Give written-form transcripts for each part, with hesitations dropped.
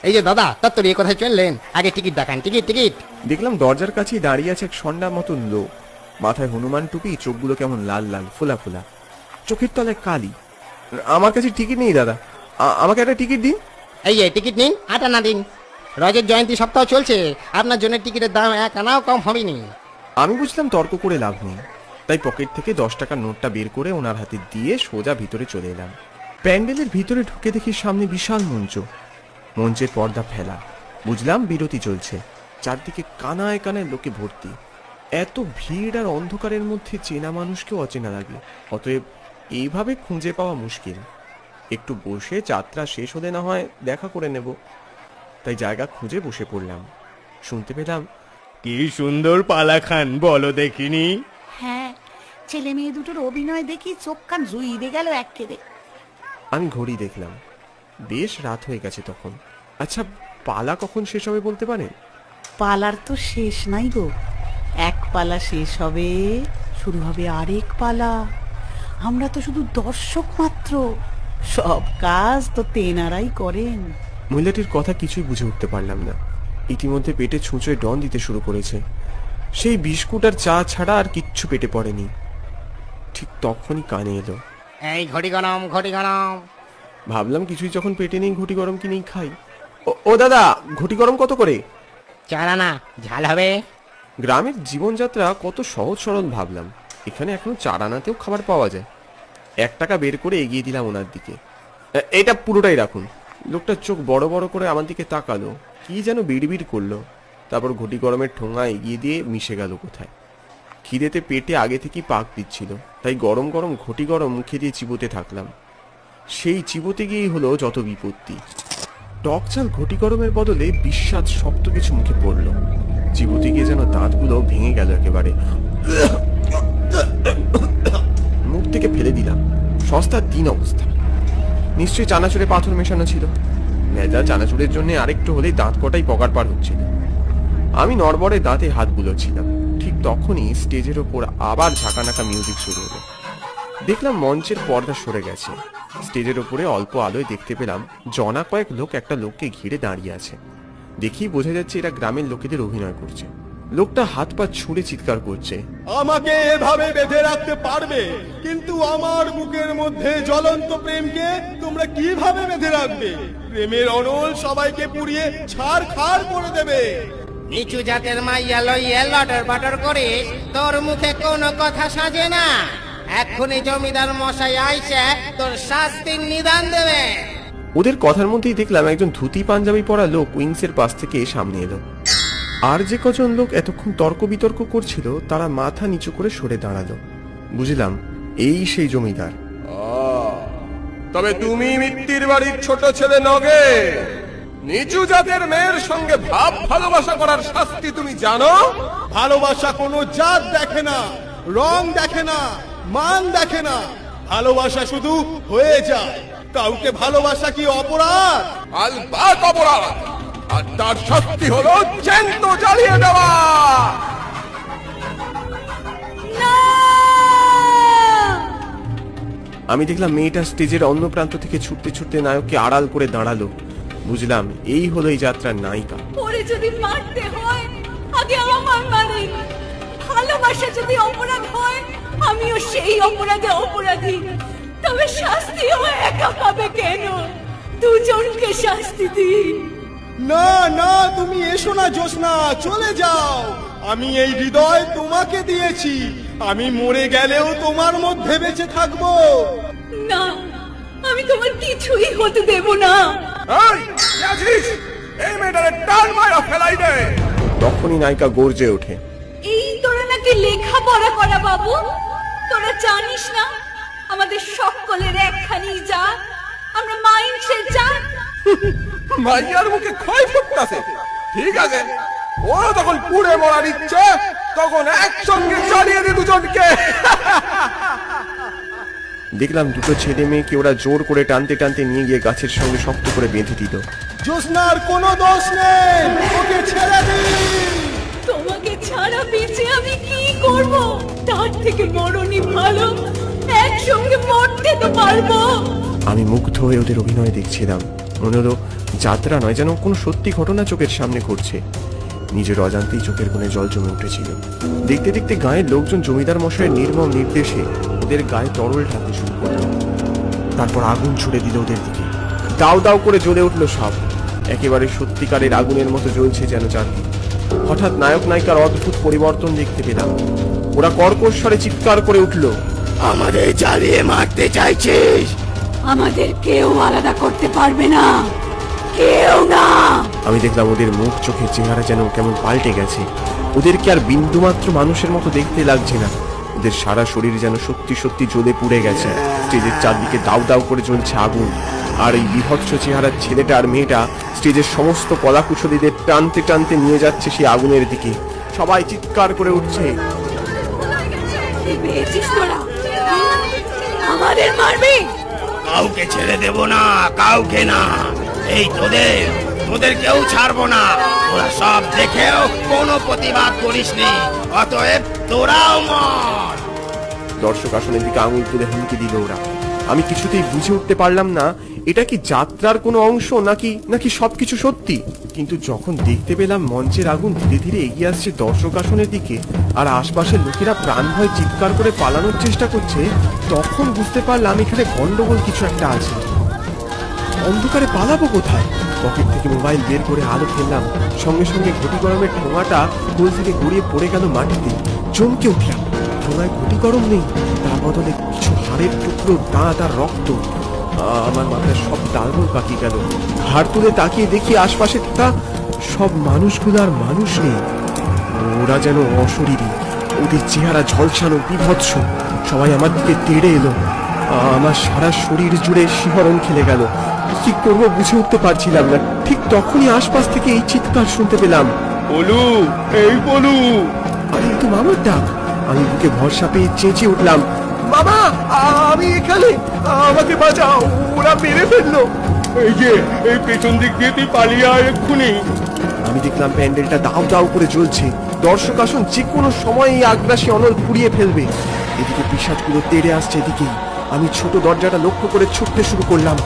এই যে দাদা, তাড়াতাড়ি কোথায় চললেন? আগে টিকিট দেখান, টিকিট টিকিট। দেখলাম দরজার কাছেই দাঁড়িয়ে আছে এক সন্ডা মতন লোক, মাথায় হনুমান টুপি, চোখগুলো কেমন লাল লাল ফোলা ফোলা, চোখের তলায় কালি। আমার কাছে টিকিট নেই দাদা, আমাকে একটা টিকিট দিন। এই যে টিকিট নিন, 8 আনা দিন। রজত জয়ন্তী সপ্তাহ চলছে, আপনার জন্য টিকিটের দাম 1 আনাও কম হবে নি। আমি বুঝলাম তর্ক করে লাভ নেই, তাই পকেট থেকে 10 টাকার নোটটা বের করে ওনার হাতে দিয়ে সোজা ভিতরে চলে এলাম। প্যান্ডেলের ভিতরে ঢুকে দেখি সামনে বিশাল মঞ্চ, মঞ্চের পর্দা ফেলা। বুঝলাম বিরতি চলছে, চারদিকে কানায় কানায় লোকে ভর্তি। এত ভিড় আর অন্ধকারের মধ্যে চেনা মানুষকেও অচেনা লাগে, অতএব এইভাবে খুঁজে পাওয়া মুশকিল। একটু বসে যাত্রা শেষ হলে না হয় দেখা করে নেব, তাই জায়গা খুঁজে বসে পড়লাম। শুনতে পেলাম, কি সুন্দর পালা খান বলো দেখিনি। হ্যাঁ, ছেলে মেয়ে দুটোর অভিনয় দেখি চোখ কান জুইয়ে গেল একেবারে। আমি ঘড়ি দেখলাম, বেশ রাত হয়ে গেছে তখন। আচ্ছা, পালা কখন শেষ হবে বলতে পারেন? পালার তো শেষ নাই গো, এক পালা শেষ হবে, শুরু হবে আরেক পালা। আমরা তো শুধু দর্শক মাত্র, সব কাজ তো তেনারাই করেন। মহিলাটির কথা কিছুই বুঝে উঠতে পারলাম না। ইতিমধ্যে পেটে ছুঁচোয় ডন দিতে শুরু করেছে। সেই বিস্কুট আর চা ছাড়া আর কিচ্ছু পেটে পড়েনি। ঠিক তখনই কানে এলো, এই ঘটি গরম, ঘটি গরম। ভাবলাম কিছুই যখন পেটে নেই, ঘটি গরম কিনেই খাই। ও দাদা, ঘটি গরম কত করে? 4 আনা, ঝাল হবে? গ্রামের জীবনযাত্রা কত সহজ সরল ভাবলাম, এখানে এখনো 4 আনাতেও খাবার পাওয়া যায়। 1 টাকা বের করে এগিয়ে দিলাম ওনার দিকে। এটা পুরোটাই রাখুন। লোকটা চোখ বড় বড় করে আমার দিকে তাকালো, কি যেন বিড়বিড় করলো, তারপর ঘটি গরমের ঠোঙা এগিয়ে দিয়ে মিশে গেল কোথায়। খিদেতে পেটে আগে থেকেই পাক দিচ্ছিল, তাই গরম গরম ঘটি গরম মুখে দিয়ে চিবোতে থাকলাম। সেই চিবোতে গিয়েই হলো যত বিপত্তি। টক ঝাল ঘটি গরমের বদলে বিস্বাদ শক্ত কিছু মুখে পড়লো। চিবোতে গিয়ে যেন দাঁতগুলো ভেঙে গেল একেবারে। মুখ থেকে ফেলে দিলাম। সস্তার দিন অবস্থা। নিশ্চয়ই চানাচুরে পাথর মেশানো ছিল। ভেজা চানাচুরের জন্য আরেকটু হলেই দাঁত কটাই পকার পার হচ্ছিল। আমি নড়বড়ে দাঁতে হাত বুলোচ্ছিলাম। ঠিক তখনই স্টেজের ওপর আবার ঝাঁকানাকা মিউজিক শুরু হলো। দেখলাম মঞ্চের পর্দা সরে গেছে। স্টেজের ওপরে অল্প আলোয় দেখতে পেলাম জনা কয়েক লোক একটা লোককে ঘিরে দাঁড়িয়ে আছে। দেখেই বোঝা যাচ্ছে এরা গ্রামের লোকেদের অভিনয় করছে। লোকটা হাত পা ছুঁড়ে চিৎকার করছে, আমাকে এভাবে বেঁধে রাখতে পারবে, কিন্তু আমার বুকের মধ্যে জ্বলন্ত প্রেমকে তোমরা কিভাবে বেঁধে রাখবে? প্রেমের অনল সবাইকে পুড়িয়ে ছারখার করে দেবে। নিচু জাতের মাইয়া লইয়া লটর বটর করে, তোর মুখে কোনো কথা সাজে না। এক্ষুনি জমিদার মশাই আইসে তোর শাস্তির নিদান দেবে। ওদের কথার মধ্যেই দেখলাম একজন ধুতি পাঞ্জাবি পরা লোক উইংসের পাশ থেকে সামনে এলো। আর যে কজন লোক এতক্ষণ তর্ক বিতর্ক করছিল তারা মাথা নিচু করে সরে দাঁড়ালো। বুঝলাম এই সেই জমিদার। তবে তুমি মিত্তির বাড়ির ছোট ছেলে নগে? নিচু জাতের মেয়ের সঙ্গে ভাব ভালোবাসা করার শাস্তি তুমি জানো? ভালোবাসা কোনো জাত দেখে না, রং দেখে না, মান দেখে না। ভালোবাসা শুধু হয়ে যায়। কাউকে ভালোবাসা কি অপরাধ? আলবাত অপরাধ, আর তার শাস্তি হলো জ্যান্ত জ্বালিয়ে দেওয়া। আমি দেখলাম মেয়েটা স্টেজের অন্য প্রান্ত থেকে ছুটতে ছুটতে নায়ককে আড়াল করে দাঁড়ালো। বুঝলাম এই হলো এই যাত্রার নায়িকা। ওরে যদি মারতে হয় আগে আমার মারেন। ভালোবাসা যদি অপরাধ হয় আমিও সেই অপরাধে অপরাধী। তবে শাস্তিও একা পাবে কেন? দুজনকে শাস্তি দিন। না না, তুমি এসো না জোসনা, চলে যাও। আমি এই হৃদয় তোমাকে দিয়েছি। আমি মরে গেলেও তোমার মধ্যে বেঁচে থাকবো। না, আমি তোমার কিছুই হতে দেব না। এই মেয়েটারে টান মারা ফেলাই দে। তখনই নায়িকা গর্জে ওঠে, এই তোরা নাকি লেখাপড়া করা বাবু? তোরা জানিস না আমাদের সকলের একখানি জাত, আমরা মাইন্সের জাত। মাইয়ার মুখে খয় ফুটতাছে। ঠিক আছে, ওরা তখন পুড়ে মরার ইচ্ছে, তখন একসঙ্গে চালিয়ে দে দুজনকে। দেখলাম দুটো ছেলে মেয়েকে ওরা জোর করে টানতে টানতে নিয়ে গিয়ে গাছের সঙ্গে শক্ত করে বেঁধে দিল। জোসনার কোনো দোষ নেই, ওকে ছেড়ে দিন। তোমাকে ছাড়া বেঁচে আমি কি করব? তার থেকে মরণই ভালো, একসঙ্গে মরতে তো পারবো। আমি মুগ্ধ হয়ে ওদের অভিনয় দেখছিলাম। মনে হলো যাত্রা নয়, যেন কোনো সত্যি ঘটনা চোখের সামনে ঘটছে। নিজের অজান্তেই চোখের কোণে জল জমে উঠেছিল। দেখতে দেখতে গায়ের লোকজন জমিদার মশাইয়ের নির্মম নির্দেশে ওদের গায়ে তরল ঢালতে শুরু করল। তারপর আগুন ছুড়ে দিল ওদের দিকে। দাও দাও করে জ্বলে উঠলো সব, একেবারে সত্যিকারের আগুনের মতো জ্বলছে যেন চারদিক। হঠাৎ নায়ক নায়িকার অদ্ভুত পরিবর্তন দেখতে পেলাম। ওরা কর্কশ্বরে চিৎকার করে উঠল, আমাদের জ্বালিয়ে মারতে চাইছিস? আমাদের কেউ আলাদা করতে পারবে না, কেউ না। আমি দেখলাম ওদের মুখ চোখের চেহারা যেন কেমন পাল্টে গেছে। ওদেরকে আর বিন্দুমাত্র মানুষের মতো দেখতে লাগছে না। ওদের সারা শরীর যেন সত্যি সত্যি জ্বলে পুড়ে গেছে। স্টেজের চারদিকে দাউ দাউ করে জ্বলছে আগুন। আর এই বিভৎস চেহারার ছেলেটা আর মেয়েটা স্টেজের সমস্ত কলাকুশলীদের টানতে টানতে নিয়ে যাচ্ছে সেই আগুনের দিকে। সবাই চিৎকার করে উঠছে, পেয়েছিস তোরা? আমাদের মারবি? কাউকে ছেড়ে দেব না, কাউকে না। এই তোদের কেউ ছাড়বো না। তোরা সব দেখেও কোনো প্রতিবাদ করিসনি, অতএব তোরাও মর। দর্শক আসনের দিকে আঙুল তুলে হুমকি দিল ওরা। আমি কিছুতেই বুঝে উঠতে পারলাম না এটা কি যাত্রার কোনো অংশ নাকি সবকিছু সত্যি। কিন্তু যখন দেখতে পেলাম মঞ্চের আগুন ধীরে ধীরে এগিয়ে আসছে দর্শক আসনের দিকে, আর আশপাশের লোকেরা প্রাণ ভয় চিৎকার করে পালানোর চেষ্টা করছে, তখন বুঝতে পারলাম এখানে গন্ডগোল কিছু একটা আছে। অন্ধকারে পালাবো কোথায়? পকেট থেকে মোবাইল বের করে আলো ফেললাম। সঙ্গে সঙ্গে ঘটি গরমের ঠোঙাটা কোল থেকে গড়িয়ে পড়ে গেল মাটিতে। চমকে উঠলাম, ঠোঙায় ঘটি গরম নেই, তার বদলে কিছু হাড়ের টুকরো, দাঁত আর রক্ত। আমার মাথায় সব তালগোল পাকিয়ে গেল। হাড় তুলে তাকিয়ে দেখি আশপাশে তা সব মানুষগুলো আর মানুষ নেই। ওরা যেন অশরীরী, ওদের চেহারা ঝলসানো, বিভৎস। সবাই আমার দিকে তেড়ে এলো। আমার সারা শরীর জুড়ে শিহরণ খেলে গেল। কি করবো বুঝে উঠতে পারছিলাম না। ঠিক তখনই আশপাশ থেকে এই চিৎকার শুনতে পেলাম, বলু, এই বলু। আরে তো মামার ডাক। আমি বুকে ভরসা পেয়ে চেঁচিয়ে উঠলাম, মামা আমি এখানে, আমাকে বাঁচাও, ওরা মেরে ফেললো। এই যে এই পেছন দিক দিয়ে তুই পালিয়ে আয় এক্ষুনি। আমি দেখলাম প্যান্ডেলটা দাউ দাউ করে জ্বলছে। দর্শক আসন যে কোনো সময় এই আগ্রাসী অনল পুড়িয়ে ফেলবে। এদিকে পিশাচগুলো তেড়ে আসছে এদিকেই। আমি ছোট দরজাটা লক্ষ্য করে ছুটতে শুরু করলাম।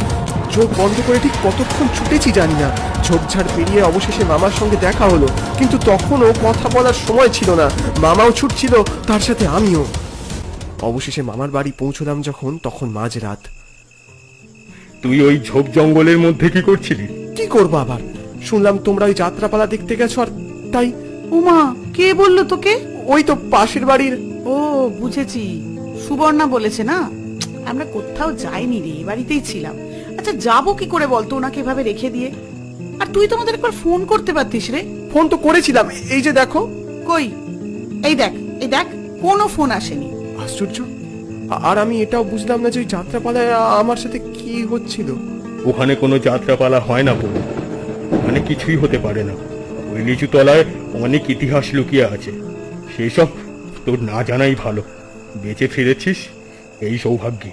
চোখ বন্ধ করে ঠিক কতক্ষণ ছুটেছি জানি না। ঝোপঝাড় পেরিয়ে অবশেষে মামার সঙ্গে দেখা হলো, কিন্তু তখনও কথা বলার সময় ছিল না। মামাও ছুটছিল, তার সাথে আমিও। অবশেষে মামার বাড়ি পৌঁছলাম যখন, তখন মাঝরাত। তুই ওই ঝোপ জঙ্গলের মধ্যে কি করছিলি? কি করবো আবার? শুনলাম তোমরা ওই যাত্রাপালা দেখতে গেছো, আর তাই। উমা, কে বললো তোকে? ওই তো পাশের বাড়ির। ও বুঝেছি, সুবর্ণা বলেছে না। আমরা কোথাও যাইনি রে, বাড়িতেই ছিলাম। আচ্ছা যাবো কি করে বলতো ওনাকে এভাবে রেখে দিয়ে? আর তুই তো আমাদের একবার ফোন করতে পারতিস রে। ফোন তো করেছিলাম, এই যে দেখো। কই? এই দেখ, এই দেখ, কোনো ফোন আসেনি। আশ্চর্য। আর আমি এটাও বুঝলাম না যে ওই যাত্রাপালায় আমার সাথে কি হচ্ছিল। ওখানে কোনো যাত্রাপালা হয় না বলু, ওখানে কিছুই হতে পারে না। ওই নিচু তলায় অনেক ইতিহাস লুকিয়ে আছে, সেই সব তোর না জানাই ভালো। বেঁচে ফিরেছিস এই সৌভাগ্যে।